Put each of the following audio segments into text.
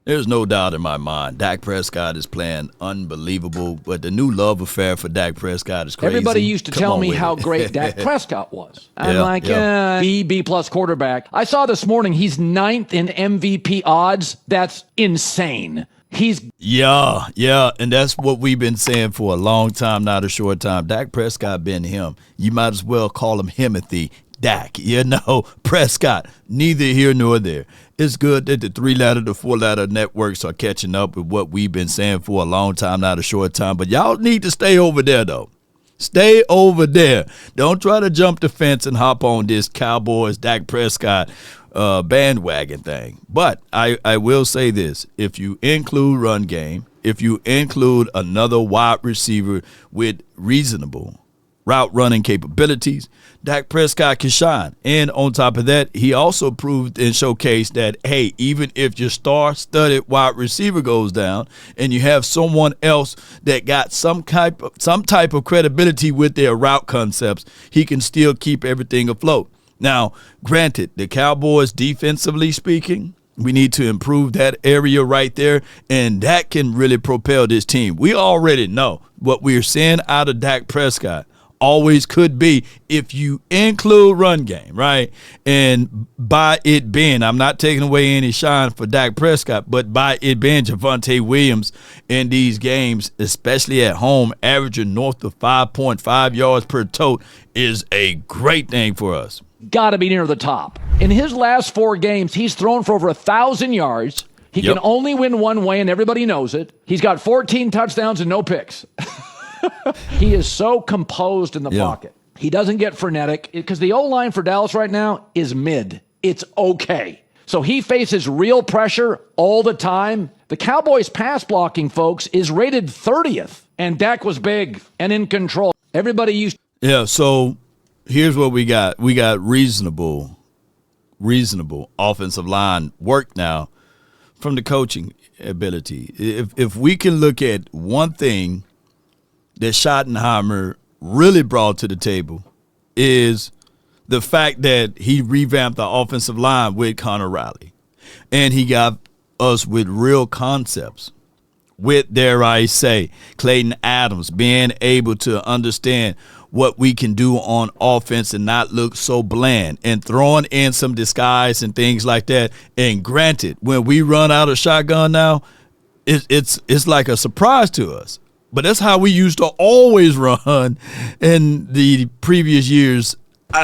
There's no doubt in my mind. Dak Prescott is playing unbelievable, but the new love affair for Dak Prescott is crazy. Everybody used to Come tell on me with how it. great Dak Prescott was. I'm Yeah, like, yeah. B plus quarterback. I saw this morning he's ninth in MVP odds. That's insane. Yeah, and that's what we've been saying for a long time, not a short time. Dak Prescott been him. You might as well call him Himothy. Dak, Prescott, neither here nor there. It's good that the 3-letter to 4-letter networks are catching up with what we've been saying for a long time, not a short time. But y'all need to stay over there, though. Stay over there. Don't try to jump the fence and hop on this Cowboys, Dak Prescott bandwagon thing. But I will say this. If you include run game, if you include another wide receiver with reasonable route running capabilities, Dak Prescott can shine. And on top of that, he also proved and showcased that, hey, even if your star-studded wide receiver goes down and you have someone else that got some type of credibility with their route concepts, he can still keep everything afloat. Now, granted, the Cowboys, defensively speaking, we need to improve that area right there, and that can really propel this team. We already know what we're seeing out of Dak Prescott always could be if you include run game, right? And by it being, I'm not taking away any shine for Dak Prescott, but by it being Javonte Williams in these games, especially at home, averaging north of 5.5 yards per tote is a great thing for us. Got to be near the top. In his last 4 games, he's thrown for over 1,000 yards. He can only win one way, and everybody knows it. He's got 14 touchdowns and no picks. He is so composed in the pocket. He doesn't get frenetic because the O-line for Dallas right now is mid. It's okay. So he faces real pressure all the time. The Cowboys' pass blocking, folks, is rated 30th, and Dak was big and in control. Everybody used. Yeah, so here's what we got. We got reasonable offensive line work now from the coaching ability. If we can look at one thing that Schottenheimer really brought to the table is the fact that he revamped the offensive line with Connor Riley. And he got us with real concepts. With, dare I say, Clayton Adams being able to understand what we can do on offense and not look so bland, and throwing in some disguise and things like that. And granted, when we run out of shotgun now, it's like a surprise to us. But that's how we used to always run in the previous years,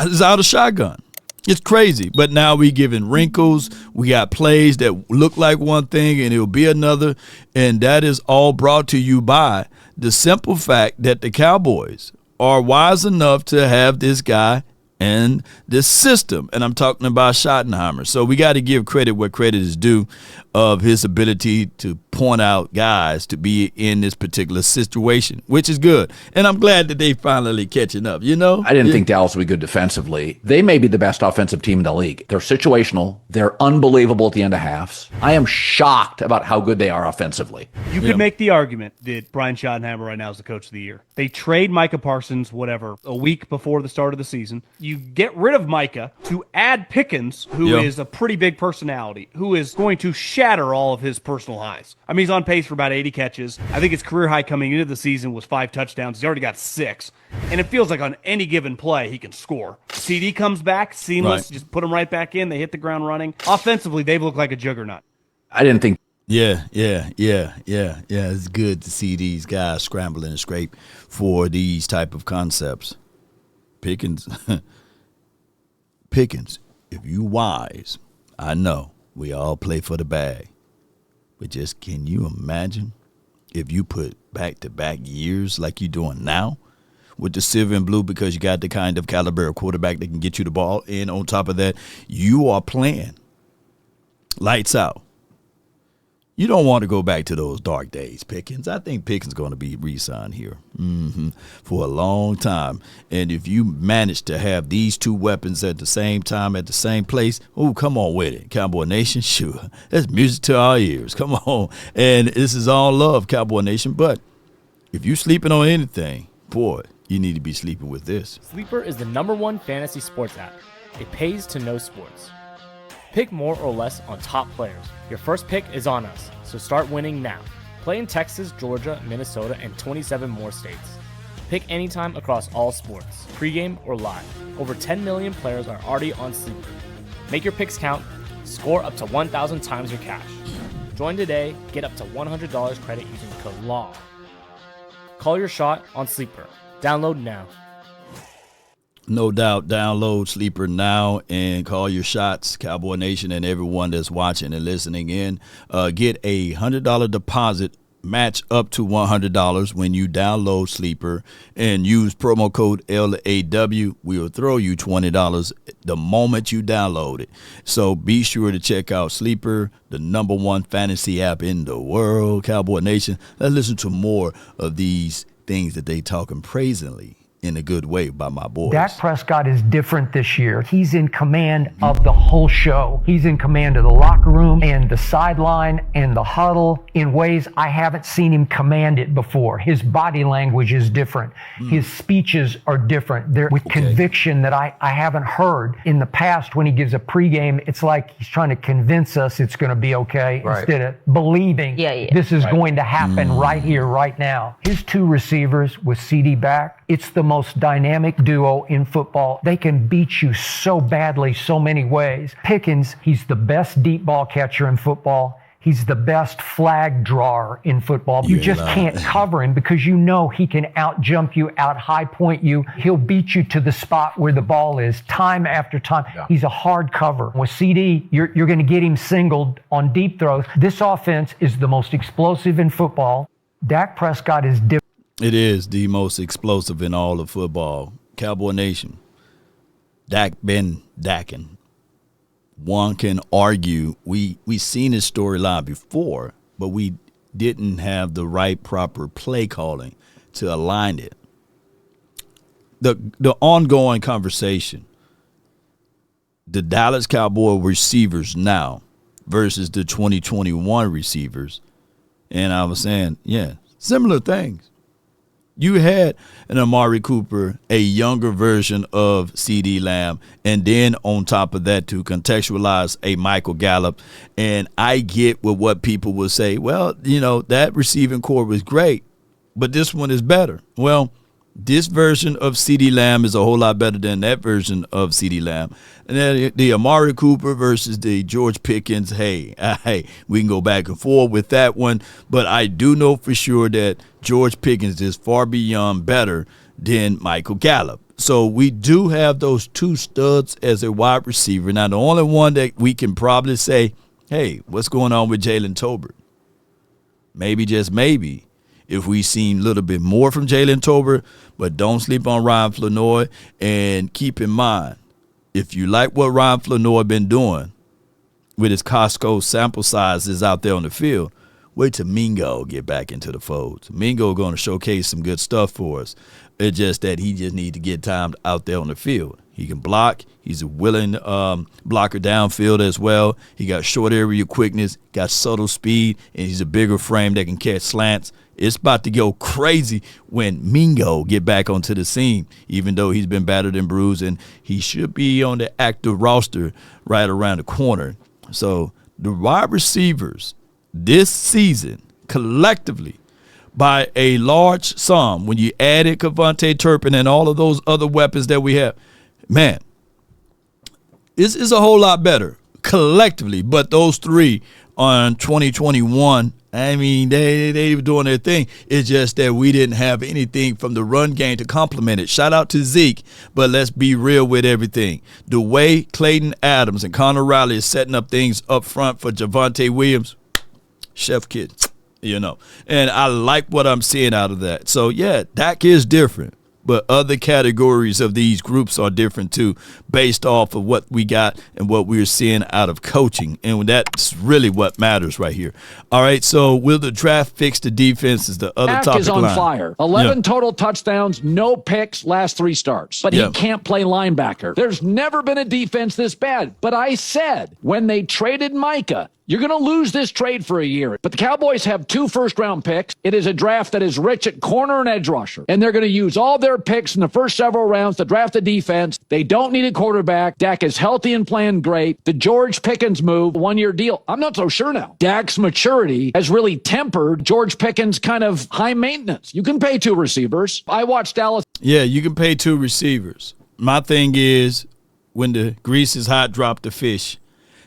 is out of shotgun. It's crazy. But now we giving wrinkles. We got plays that look like one thing and it'll be another. And that is all brought to you by the simple fact that the Cowboys are wise enough to have this guy and this system. And I'm talking about Schottenheimer. So we got to give credit where credit is due of his ability to point out guys to be in this particular situation, which is good. And I'm glad that they finally catching up, I didn't think Dallas would be good defensively. They may be the best offensive team in the league. They're situational. They're unbelievable at the end of halves. I am shocked about how good they are offensively. You could make the argument that Brian Schottenheimer right now is the coach of the year. They trade Micah Parsons, a week before the start of the season. You get rid of Micah to add Pickens, who is a pretty big personality, who is going to shatter all of his personal highs. I mean, he's on pace for about 80 catches. I think his career high coming into the season was 5 touchdowns. He's already got 6. And it feels like on any given play, he can score. CD comes back, seamless, just put him right back in. They hit the ground running. Offensively, they've looked like a juggernaut. I didn't think. Yeah. It's good to see these guys scrambling and scrape for these type of concepts. Pickens, if you wise, I know we all play for the bag. But just can you imagine if you put back-to-back years like you're doing now with the silver and blue, because you got the kind of caliber of quarterback that can get you the ball, and on top of that, you are playing lights out. You don't want to go back to those dark days, Pickens. I think Pickens is going to be re-signed here for a long time. And if you manage to have these two weapons at the same time, at the same place, come on with it. Cowboy Nation, sure. That's music to our ears. Come on. And this is all love, Cowboy Nation. But if you sleeping on anything, boy, you need to be sleeping with this. Sleeper is the #1 fantasy sports app. It pays to know sports. Pick more or less on top players. Your first pick is on us, so start winning now. Play in Texas, Georgia, Minnesota, and 27 more states. Pick anytime across all sports, pregame or live. Over 10 million players are already on Sleeper. Make your picks count. Score up to 1,000 times your cash. Join today. Get up to $100 credit using code LAW. Call your shot on Sleeper. Download now. No doubt, download Sleeper now and call your shots, Cowboy Nation, and everyone that's watching and listening in. Get a $100 deposit match up to $100 when you download Sleeper and use promo code LAW. We will throw you $20 the moment you download it. So be sure to check out Sleeper, the #1 fantasy app in the world, Cowboy Nation. Let's listen to more of these things that they talking praisingly in a good way by my boys. Dak Prescott is different this year. He's in command of the whole show. He's in command of the locker room and the sideline and the huddle in ways I haven't seen him command it before. His body language is different. His speeches are different. They're with conviction that I haven't heard. In the past, when he gives a pregame, it's like he's trying to convince us it's going to be okay instead of believing this is going to happen right here, right now. His two receivers with CD back, it's the most dynamic duo in football. They can beat you so badly, so many ways. Pickens, he's the best deep ball catcher in football. He's the best flag drawer in football. You just can't cover him because you know he can out jump you, out high point you. He'll beat you to the spot where the ball is time after time. He's a hard cover. With CD, you're going to get him singled on deep throws. This offense is the most explosive in football. Dak Prescott is different. It is the most explosive in all of football. Cowboy Nation, Dak been Dakin. One can argue we seen his storyline before, but we didn't have the right proper play calling to align it. The ongoing conversation, the Dallas Cowboy receivers now versus the 2021 receivers, and I was saying, similar things. You had an Amari Cooper, a younger version of CeeDee Lamb, and then on top of that to contextualize a Michael Gallup. And I get what people will say, well, that receiving core was great, but this one is better. Well, this version of CeeDee Lamb is a whole lot better than that version of CeeDee Lamb. And then the Amari Cooper versus the George Pickens, hey, we can go back and forth with that one. But I do know for sure that George Pickens is far beyond better than Michael Gallup. So we do have those two studs as a wide receiver. Now, the only one that we can probably say, hey, what's going on with Jalen Tolbert? Maybe, just maybe, if we seen a little bit more from Jalen Tolbert, but don't sleep on Ryan Flanoy. And keep in mind, if you like what Ryan Flanoy been doing with his Costco sample sizes out there on the field, wait till Mingo get back into the fold. Mingo going to showcase some good stuff for us. It's just that he just need to get time out there on the field. He can block. He's a willing blocker downfield as well. He got short area quickness, got subtle speed, and he's a bigger frame that can catch slants. It's about to go crazy when Mingo get back onto the scene, even though he's been battered and bruised, and he should be on the active roster right around the corner. So the wide receivers this season collectively, by a large sum, when you added Kevontae Turpin and all of those other weapons that we have, man, this is a whole lot better collectively. But those three on 2021, I mean, they were doing their thing. It's just that we didn't have anything from the run game to complement it. Shout out to Zeke, but let's be real with everything. The way Clayton Adams and Connor Riley is setting up things up front for Javonte Williams, chef kid, And I like what I'm seeing out of that. So, yeah, Dak is different. But other categories of these groups are different too, based off of what we got and what we're seeing out of coaching. And that's really what matters right here. All right, so will the draft fix the defense is the other Dak topic is on line. fire. 11 total touchdowns, no picks, last 3 starts. But he can't play linebacker. There's never been a defense this bad. But I said, when they traded Micah, You're going to lose this trade for a year. But the Cowboys have 2 first-round picks. It is a draft that is rich at corner and edge rusher. And they're going to use all their picks in the first several rounds to draft a defense. They don't need a quarterback. Dak is healthy and playing great. The George Pickens move, 1-year deal. I'm not so sure now. Dak's maturity has really tempered George Pickens' kind of high maintenance. You can pay 2 receivers. I watched Dallas. Yeah, you can pay 2 receivers. My thing is, when the grease is hot, drop the fish.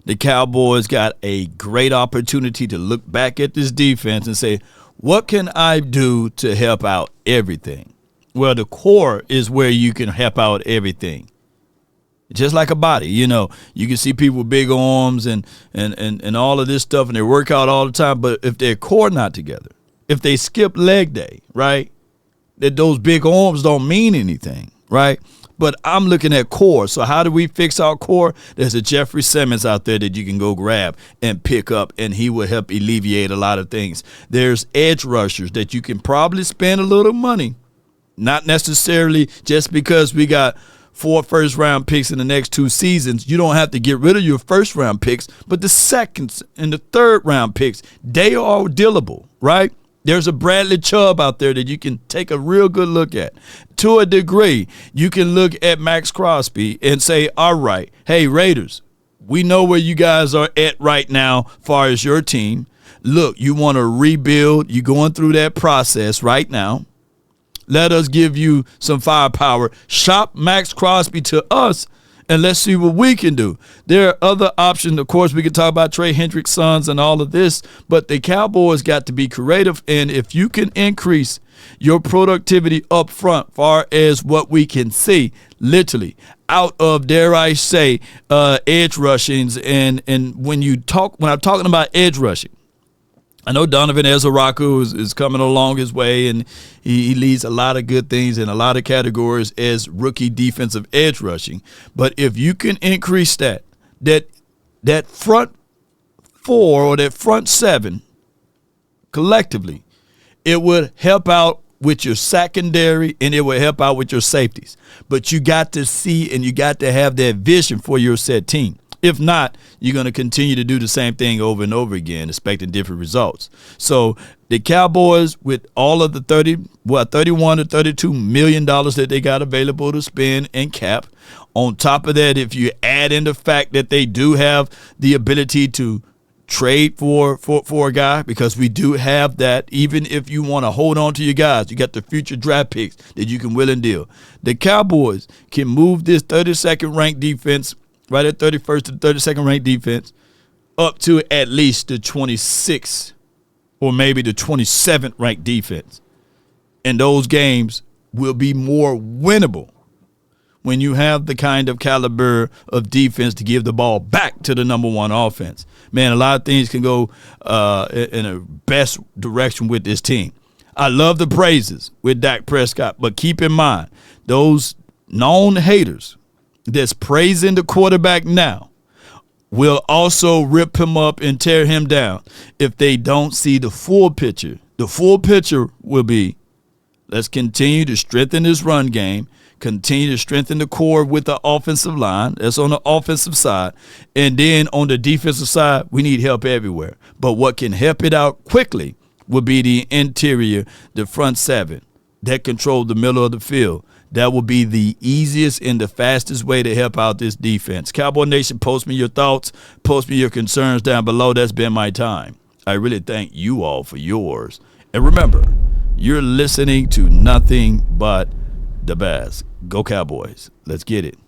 The Cowboys got a great opportunity to look back at this defense and say, what can I do to help out everything? Well, the core is where you can help out everything. Just like a body, you can see people with big arms and all of this stuff, and they work out all the time. But if their core not together, if they skip leg day, right, that those big arms don't mean anything, right? But I'm looking at core. So how do we fix our core? There's a Jeffrey Simmons out there that you can go grab and pick up, and he will help alleviate a lot of things. There's edge rushers that you can probably spend a little money, not necessarily just because we got 4 first-round picks in the next 2 seasons. You don't have to get rid of your first-round picks, but the second and the third-round picks, they are dealable, right? There's a Bradley Chubb out there that you can take a real good look at. To a degree, you can look at Max Crosby and say, all right, hey, Raiders, we know where you guys are at right now as far as your team. Look, you want to rebuild. You're going through that process right now. Let us give you some firepower. Shop Max Crosby to us, and let's see what we can do. There are other options. Of course, we can talk about Trey Hendrick's sons and all of this, but the Cowboys got to be creative, and if you can increase your productivity up front, far as what we can see, literally, out of, dare I say, edge rushings, and when I'm talking about edge rushing, I know Donovan Ezaraku is coming along his way, and he leads a lot of good things in a lot of categories as rookie defensive edge rushing. But if you can increase that front 4 or that front 7 collectively, it would help out with your secondary, and it will help out with your safeties. But you got to see and you got to have that vision for your set team. If not, you're going to continue to do the same thing over and over again, expecting different results. So the Cowboys, with all of the $31 to $32 million that they got available to spend in cap, on top of that, if you add in the fact that they do have the ability to trade for a guy, because we do have that, even if you want to hold on to your guys, you got the future draft picks that you can will and deal. The Cowboys can move this 32nd ranked defense, right at 31st to 32nd ranked defense, up to at least the 26th or maybe the 27th ranked defense. And those games will be more winnable when you have the kind of caliber of defense to give the ball back to the number 1 offense. Man, a lot of things can go in a best direction with this team. I love the praises with Dak Prescott, but keep in mind, those known haters that's praising the quarterback now will also rip him up and tear him down if they don't see the full picture. The full picture will be, let's continue to strengthen this run game, continue to strengthen the core with the offensive line. That's on the offensive side. And then on the defensive side, we need help everywhere. But what can help it out quickly will be the interior, the front 7 that control the middle of the field. That will be the easiest and the fastest way to help out this defense. Cowboy Nation, post me your thoughts, post me your concerns down below. That's been my time. I really thank you all for yours. And remember, you're listening to nothing but the best. Go Cowboys. Let's get it.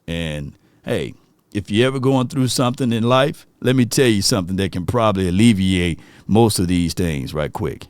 And, hey, if you're ever going through something in life, let me tell you something that can probably alleviate most of these things right quick.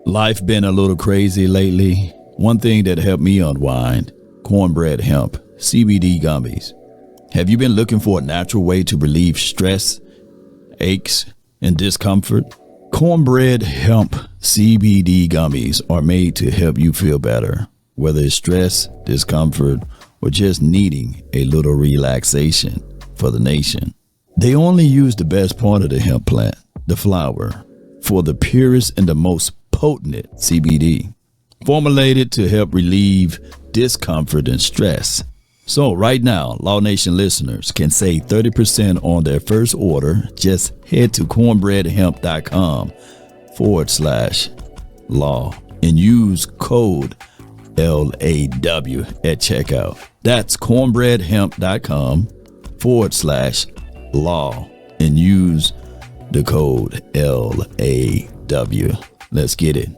Life been a little crazy lately. One thing that helped me unwind, cornbread hemp, CBD gummies. Have you been looking for a natural way to relieve stress, aches, and discomfort? Cornbread hemp CBD gummies are made to help you feel better, whether it's stress, discomfort, or just needing a little relaxation for the nation. They only use the best part of the hemp plant, the flower, for the purest and the most potent CBD. Formulated to help relieve discomfort and stress. So right now, Law Nation listeners can save 30% on their first order. Just head to cornbreadhemp.com/law and use code LAW at checkout. That's cornbreadhemp.com/law and use the code LAW. Let's get it.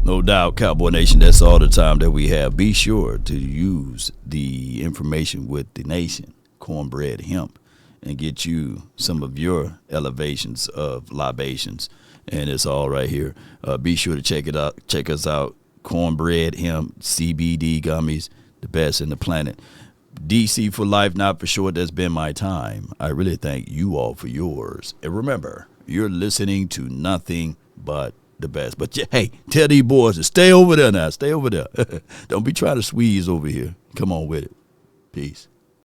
No doubt, Cowboy Nation, that's all the time that we have. Be sure to use the information with the nation, Cornbread Hemp, and get you some of your elevations of libations. And it's all right here. Be sure to check it out. Check us out. Cornbread Hemp, CBD gummies, the best in the planet. DC for life, not for short. That's been my time. I really thank you all for yours. And remember, you're listening to nothing but the best. But hey, tell these boys to stay over there now. Stay over there. Don't be trying to squeeze over here. Come on with it. Peace.